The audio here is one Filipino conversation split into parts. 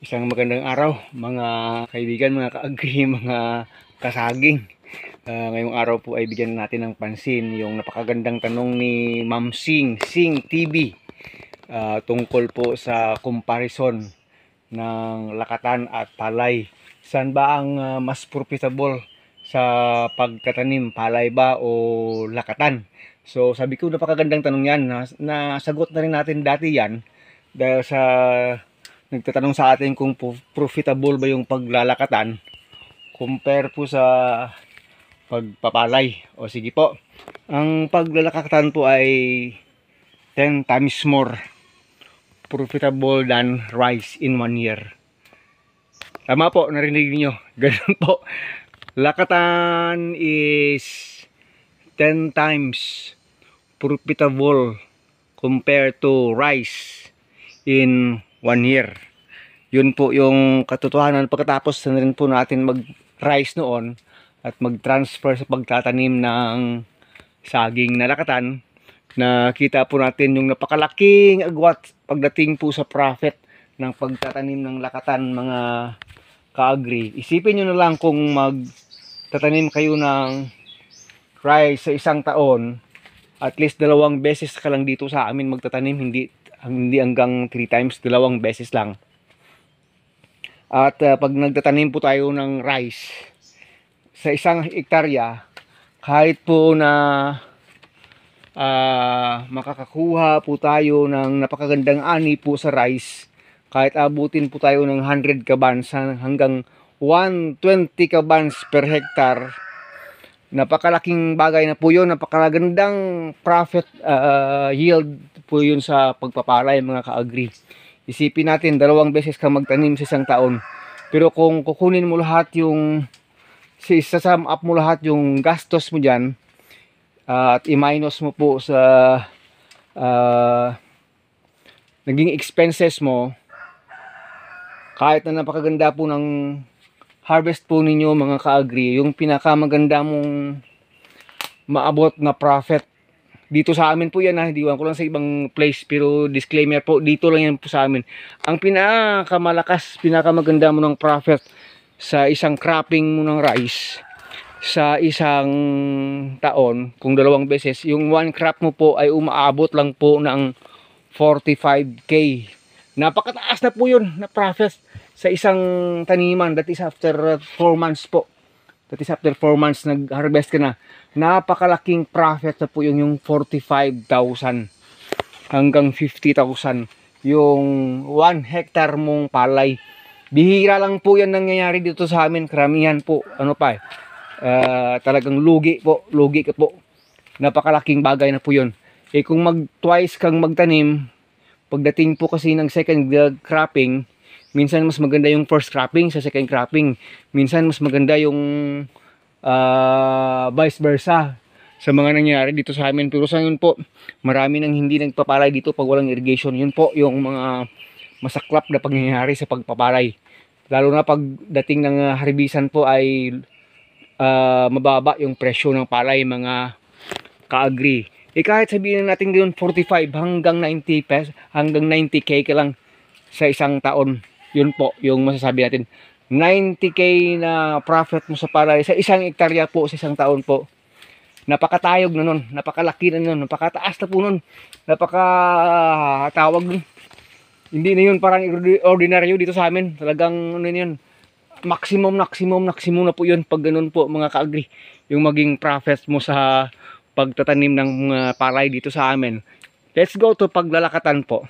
Isang magandang araw mga kaibigan, mga ka-agri, mga kasaging. Ngayong araw po ay bigyan natin ng pansin yung napakagandang tanong ni Ma'am Sing TV tungkol po sa comparison ng lakatan at palay. Saan ba ang mas profitable sa pagtatanim, palay ba o lakatan? So sabi ko napakagandang tanong yan. Nasagot na rin natin dati yan dahil sa nagtatanong sa atin kung profitable ba yung paglalakatan compare po sa pagpapalay. O sige po, ang paglalakatan po ay 10 times more profitable than rice in 1 year. Tama po, narinig niyo. Ganun po. Lakatan is 10 times profitable compared to rice in 1 year. Yun po yung katotohanan. Pagkatapos na rin po natin mag-rice noon at mag-transfer sa pagtatanim ng saging na lakatan, nakita po natin yung napakalaking agwat pagdating po sa profit ng pagtatanim ng lakatan, mga ka-agri. Isipin nyo na lang kung magtatanim kayo ng rice sa isang taon, at least 2 beses ka lang dito sa amin magtatanim, hindi hanggang 3 times, 2 beses lang. At pag nagtatanim po tayo ng rice sa isang hektarya, kahit po na makakakuha po tayo ng napakagandang ani po sa rice, kahit abutin po tayo ng 100 kabans hanggang 120 kabans per hektar, napakalaking bagay na po yun. Napakagandang profit yield po yun sa pagpapalay, mga ka-agri. Isipin natin, 2 beses ka magtanim sa isang taon, pero kung kukunin mo lahat yung sum up mo lahat yung gastos mo dyan at i-minus mo po sa naging expenses mo, kahit na napakaganda po ng harvest po ninyo, mga ka-agri, yung pinakamaganda mong maabot na profit dito sa amin po yan, hindi ko lang sa ibang place, pero disclaimer po, dito lang yan po sa amin. Ang pinakamalakas, pinakamaganda mo ng profit sa isang cropping mo ng rice sa isang taon, kung 2 beses, yung 1 crop mo po ay umaabot lang po ng 45k. Napakataas na po yun na profit sa isang taniman. That is after 4 months po. That is after 4 months nag-harvest ka na. Napakalaking profit na po yung 45,000 hanggang 50,000 yung 1 hectare mong palay. Bihira lang po yan nangyayari dito sa amin. Karamihan po, talagang lugi po. Lugi ka po. Napakalaking bagay na po yun. Kung twice kang magtanim, pagdating po kasi ng second cropping, minsan mas maganda yung first cropping sa second cropping. Minsan mas maganda yung vice versa sa mga nangyayari dito sa amin. Pero sa yun po, marami nang hindi nagpapalay dito pag walang irrigation. Yun po yung mga masaklap na pangyayari sa pagpapalay. Lalo na pagdating ng harbisan po ay mababa yung presyo ng palay, mga ka-agri. Kahit sabihin natin ngayon 45 hanggang 90 pesos, hanggang 90k ka lang sa isang taon. Yun po yung masasabi natin. 90k na profit mo sa palay sa isang hektarya po sa isang taon po. Napakatayog na nun, napakalaki na nun, napakataas na po nun, napakatawag nun. Hindi na yun parang ordinaryo dito sa amin. Talagang ano yun, maximum na po yun pag ganun po, mga ka-agri, yung maging profit mo sa pagtatanim ng palay dito sa amin. Let's go to paglalakatan po.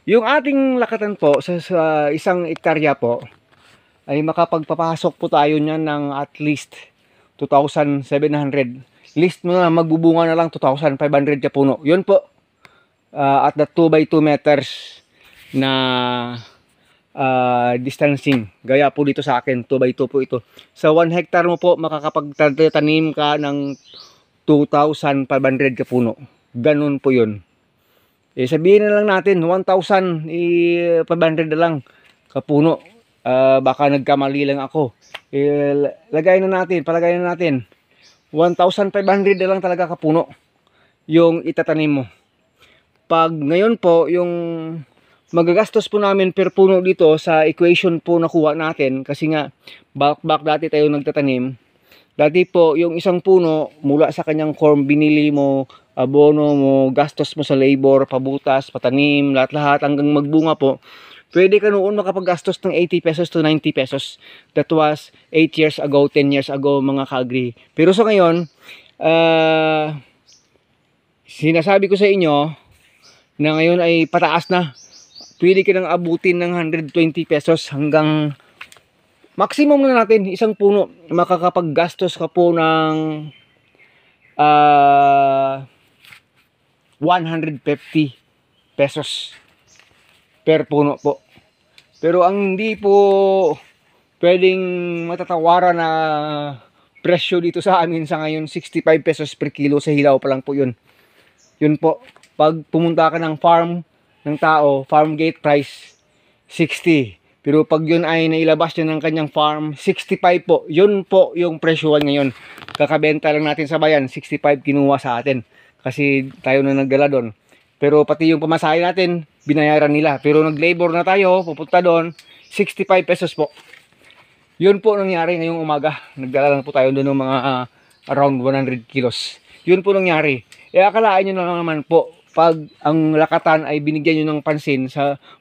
Yung ating lakatan po sa isang hektarya po ay makapagpapasok po tayo niyan ng at least 2,700. List mo na, magbubunga na lang 2,500 ka puno. Yun po, at the 2x2 meters na distancing. Gaya po dito sa akin, 2x2 po ito. Sa 1 hectare mo po, makakapagtanim ka ng 2,500 ka puno. Ganun po yun. Sabihin na lang natin 1,500 na lang kapuno. Baka nagkamali lang ako. Palagay na natin 1,500 na lang talaga kapuno yung itatanim mo. Pag ngayon po yung magagastos po namin per puno dito sa equation po nakuha natin, kasi nga bulk dati tayo nagtatanim. Dati po yung isang puno mula sa kanyang form, binili mo, abono mo, gastos mo sa labor, pabutas, patanim, lahat-lahat hanggang magbunga po. Pwede ka noon makapaggastos ng 80 pesos to 90 pesos. That was 8 years ago, 10 years ago, mga ka-agri. Pero sa ngayon, sinasabi ko sa inyo na ngayon ay pataas na. Pwede ka nang abutin ng 120 pesos hanggang maximum na natin, isang puno, makakapaggastos ka po ng 150 pesos per puno po. Pero ang hindi po pwedeng matatawaran na presyo dito sa amin sa ngayon, 65 pesos per kilo sa hilaw pa lang po yun. Yun po, pag pumunta ka ng farm ng tao, farm gate price 60. Pero pag yun ay nailabas niya ng kanyang farm, 65 po. Yun po yung presyohan ngayon. Kakabenta lang natin sa bayan, 65 kinuha sa atin. Kasi tayo na nagdala doon. Pero pati yung pamasahe natin, binayaran nila. Pero nag-labor na tayo, pupunta doon, 65 pesos po. Yun po nangyari ngayong umaga. Nagdala lang po tayo doon ng mga around 100 kilos. Yun po nangyari. Akalaan nyo na naman po, pag ang lakatan ay binigyan nyo ng pansin,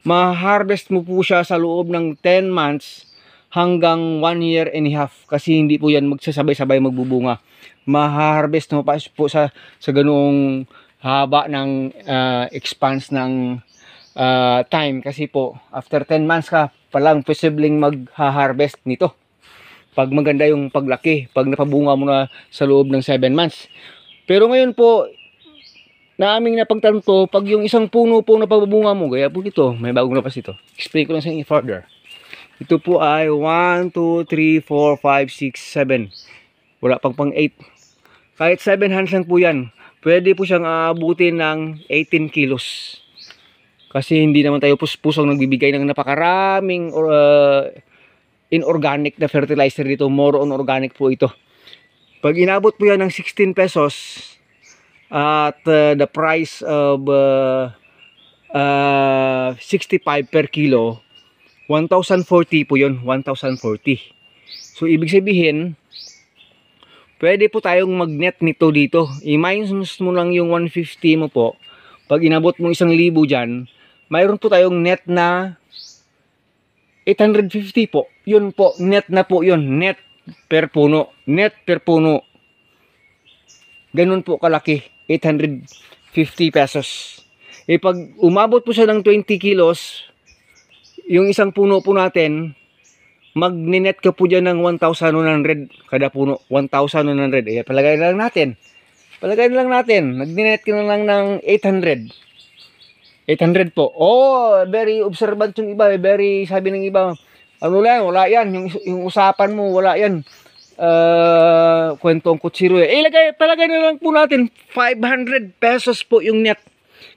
ma-harvest mo po siya sa loob ng 10 months hanggang 1 year and a half. Kasi hindi po yan magsasabay-sabay magbubunga. Ma-harvest mo pa po sa ganoong haba ng expanse ng time. Kasi po, after 10 months ka palang posibleng mag-harvest nito. Pag maganda yung paglaki, pag napabunga mo na sa loob ng 7 months. Pero ngayon po, na aming napagtanto, pag yung isang puno po na pabunga mo, gaya po ito, may bagong lapas ito. Explain ko lang sa inyo further. Ito po ay 1, 2, 3, 4, 5, 6, 7. Wala pang 8. Kahit 7 hands lang po yan, pwede po siyang aabutin ng 18 kilos. Kasi hindi naman tayo puspusong nagbibigay ng napakaraming inorganic na fertilizer dito. More on organic po ito. Pag inabot po yan ng 16 pesos, at the price of 65 per kilo, 1,040 po yun, 1,040. So ibig sabihin, pwede po tayong mag-net nito dito. I-minus mo lang yung 150 mo po. Pag inabot mo 1,000 dyan, mayroon po tayong net na 850 po. Yun po, net na po yun. Net per puno. Net per puno. Ganun po kalaki. 850 pesos. Pag umabot po siya ng 20 kilos, yung isang puno po natin, magninet ka po dyan ng 1,100 kada puno. 1,100. Palagay na lang natin. Nagninet ka na lang ng 800. 800 po. Oh, very observant yung iba. Very, sabi ng iba, ano lang, wala yan. Yung usapan mo, wala yan. Kwentong kutsiro palagay na lang po natin 500 pesos po yung net,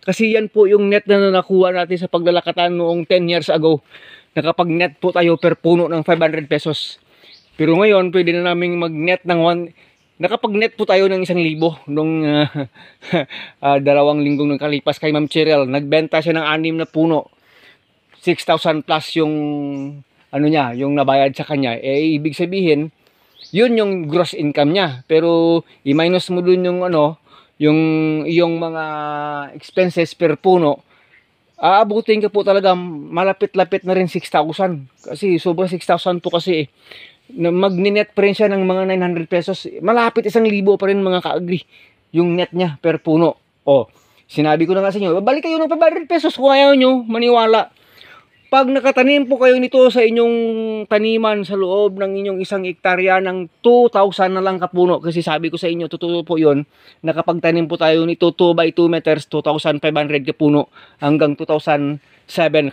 kasi yan po yung net na nakuha natin sa paglalakatan noong 10 years ago. Nakapag net po tayo per puno ng 500 pesos. Pero ngayon pwede na naming mag net ng nakapag net po tayo ng 1,000 nung 2 linggong ng kalipas kay Ma'am Cheryl. Nagbenta siya ng 6 na puno, 6,000 plus yung ano niya, yung nabayad sa kanya. Ibig sabihin yun yung gross income niya. Pero i-minus mo dun yung yung mga expenses per puno, aabutin ka po talaga malapit-lapit na rin 6,000. Kasi sobrang 6,000 po kasi magni-net pa rin siya ng mga 900 pesos. Malapit 1,000 pa rin mga ka-agri yung net niya per puno. Sinabi ko na nga sa inyo, balik kayo ng 500 pesos kung ayaw nyo maniwala. Pag nakatanim po kayo nito sa inyong taniman sa loob ng inyong 1 hektarya ng 2,000 na lang kapuno, kasi sabi ko sa inyo, totoo po yun, nakapagtanim po tayo nito 2 by 2 meters, 2,500 kapuno hanggang 2,007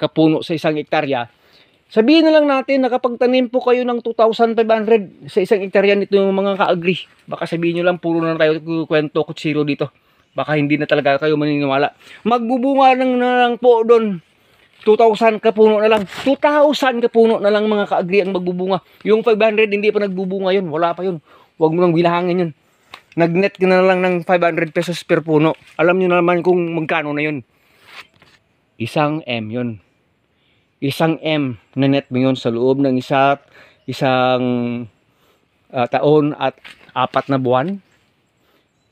kapuno sa 1 hektarya. Sabihin na lang natin, nakapagtanim po kayo ng 2,500 sa 1 hektarya nito yung mga ka-agri. Baka sabihin nyo lang, puro na tayo kwento kutsiro dito. Baka hindi na talaga kayo maniniwala. Magbubunga na lang po doon. 2,000 kapuno na lang. 2,000 kapuno na lang mga ka-agri ang magbubunga. Yung 500 hindi pa nagbubunga yun. Wala pa yun. Huwag mo nang bilangin yun. Nag-net ka na lang ng 500 pesos per puno. Alam nyo naman kung magkano na yun. 1 M yun. isang M na net mo yun sa loob ng isang taon at 4 na buwan.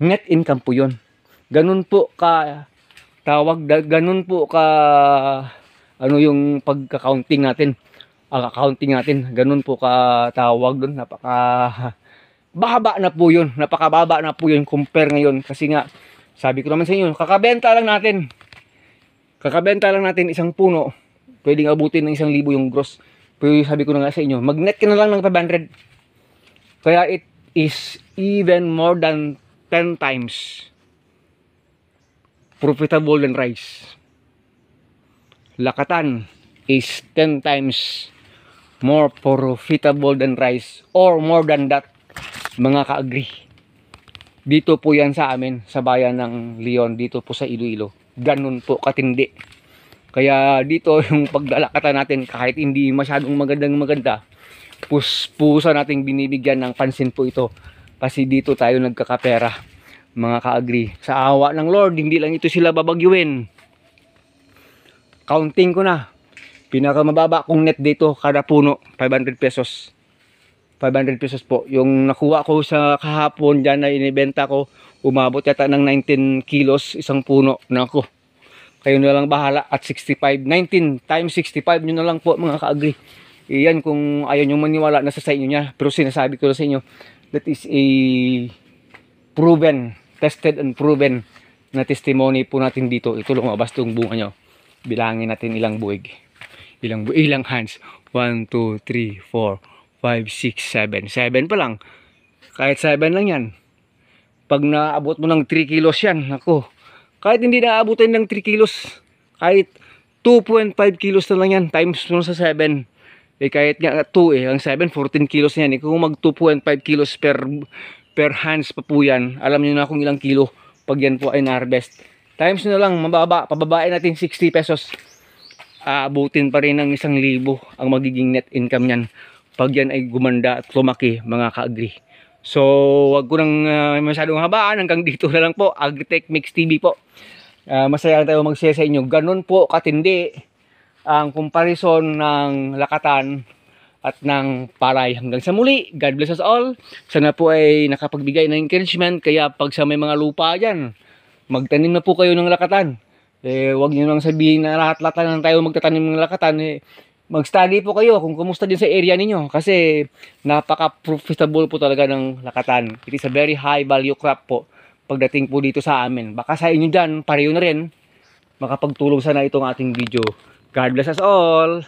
Net income po yun. Ganun po ka ganun po ka ano yung pagka-counting natin. Accounting natin, ganun po ka tawag doon. Napakababa na po yun. Napakababa na po yun compare ngayon. Kasi nga, sabi ko naman sa inyo, kakabenta lang natin isang puno. Pwedeng abutin ng 1,000 yung gross. Pero sabi ko na nga sa inyo, mag-net ka na lang ng 500. Kaya it is even more than 10 times profitable than rice. Lakatan is 10 times more profitable than rice, or more than that, mga ka-agri. Dito po yan sa amin, sa bayan ng Leon, dito po sa Iloilo. Ganun po katindi. Kaya dito yung paglalakatan natin, kahit hindi masyadong maganda, puspusa nating binibigyan ng pansin po ito. Kasi dito tayo nagkakapera, mga ka-agri. Sa awa ng Lord, hindi lang ito sila babagyuin. Counting ko na, pinakamababa kong net dito kada puno, 500 pesos. 500 pesos po. Yung nakuha ko sa kahapon dyan na inibenta ko, umabot yata ng 19 kilos isang puno. Naku, kayo na lang bahala at 65. 19 times 65 nyo na lang po, mga ka-agri. Iyan kung ayaw nyo maniwala, nasa sa inyo niya. Pero sinasabi ko sa inyo, that is a proven, tested and proven na testimony po natin dito. Ito lumabas itong bunga nyo. Bilangin natin ilang buwig. Ilang hands. 1, 2, 3, 4, 5, 6, 7. 7 pa lang. Kahit 7 lang yan. Pag naabot mo ng 3 kilos yan, ako. Kahit hindi naabutin ng 3 kilos, kahit 2.5 kilos na lang yan, times mo sa 7. Eh kahit nga 2 ang 7, 14 kilos yan. Kung mag 2.5 kilos per hands pa po yan, alam niyo na kung ilang kilo pag yan po ay na-harvest. Times na lang, mababa, pababain natin 60 pesos. Aabutin pa rin ng 1,000 ang magiging net income niyan pag yan ay gumanda at lumaki, mga ka-agri. So, wag ko nang masyadong habaan, hanggang dito na lang po. Agritech Mix TV po. Masaya tayo mag-share sa inyo. Ganun po katindi ang comparison ng lakatan at ng palay. Hanggang sa muli, God bless us all. Sana po ay nakapagbigay ng encouragement. Kaya pag sa may mga lupa dyan, magtanim na po kayo ng lakatan. Wag niyo lang sabihin na lahat-lahat lang tayo magtatanim ng lakatan. Mag-study po kayo kung kumusta din sa area ninyo. Kasi napaka-profitable po talaga ng lakatan. It is a very high value crop po pagdating po dito sa amin. Baka sa inyo dyan, pareho na rin. Makapagtulong sana itong ating video. God bless us all.